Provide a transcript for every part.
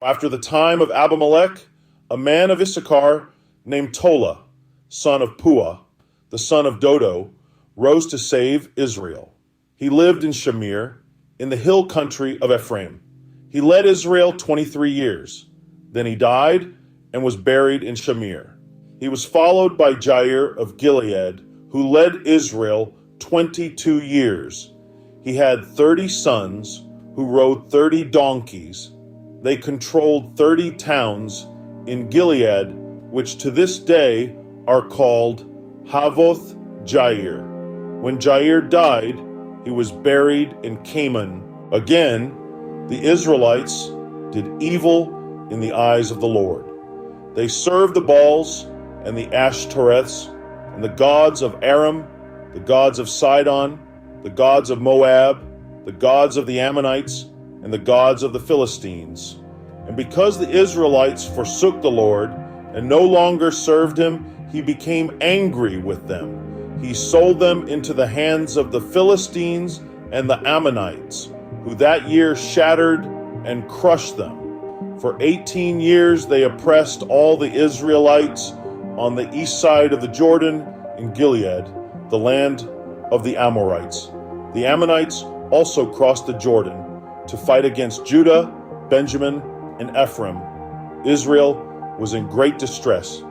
After the time of Abimelech, a man of Issachar named Tola, son of Puah, the son of Dodo, rose to save Israel. He lived in Shamir, in the hill country of Ephraim. He led Israel 23 years. Then he died and was buried in Shamir. He was followed by Jair of Gilead, who led Israel 22 years. He had 30 sons who rode 30 donkeys. They controlled 30 towns in Gilead, which to this day are called Havoth Jair. When Jair died, he was buried in Canaan. Again, the Israelites did evil in the eyes of the Lord. They served the Baals and the Ashtoreths and the gods of Aram, the gods of Sidon, the gods of Moab, the gods of the Ammonites, and the gods of the Philistines. And because the Israelites forsook the Lord and no longer served him, he became angry with them. He sold them into the hands of the Philistines and the Ammonites, who that year shattered and crushed them. For 18 years they oppressed all the Israelites on the east side of the Jordan in Gilead, the land of the Amorites. The Ammonites also crossed the Jordan to fight against Judah, Benjamin, and Ephraim. Israel was in great distress.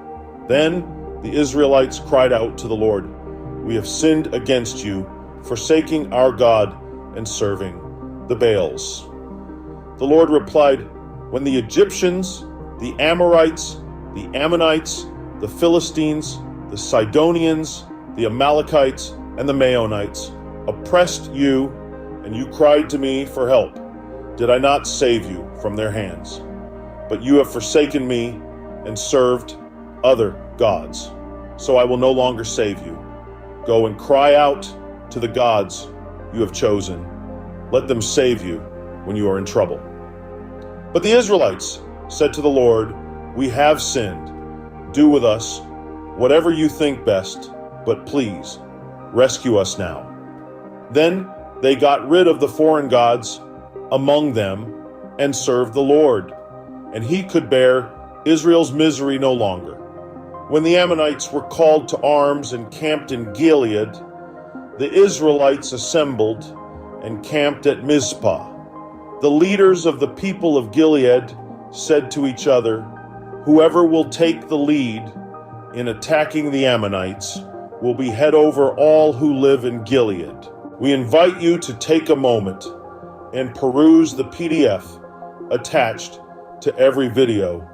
Then the Israelites cried out to the Lord, "We have sinned against you, forsaking our God and serving the Baals." The Lord replied, "When the Egyptians, the Amorites, the Ammonites, the Philistines, the Sidonians, the Amalekites, and the Maonites oppressed you, and you cried to me for help, did I not save you from their hands? But you have forsaken me and served other gods, so I will no longer save you. Go and cry out to the gods you have chosen. Let them save you when you are in trouble." But the Israelites said to the Lord, "We have sinned. Do with us whatever you think best, but please rescue us now." Then they got rid of the foreign gods among them and served the Lord, and he could bear Israel's misery no longer. When the Ammonites were called to arms and camped in Gilead, the Israelites assembled and camped at Mizpah. The leaders of the people of Gilead said to each other, "Whoever will take the lead in attacking the Ammonites will be head over all who live in Gilead." We invite you to take a moment and peruse the PDF attached to every video.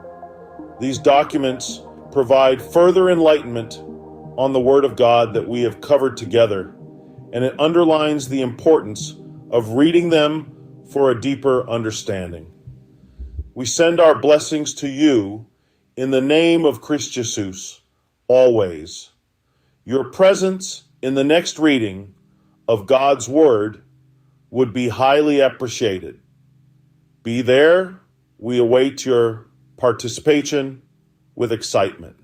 These documents provide further enlightenment on the Word of God that we have covered together, and it underlines the importance of reading them for a deeper understanding. We send our blessings to you in the name of Christ Jesus, always. Your presence in the next reading of God's Word would be highly appreciated. Be there. We await your participation with excitement.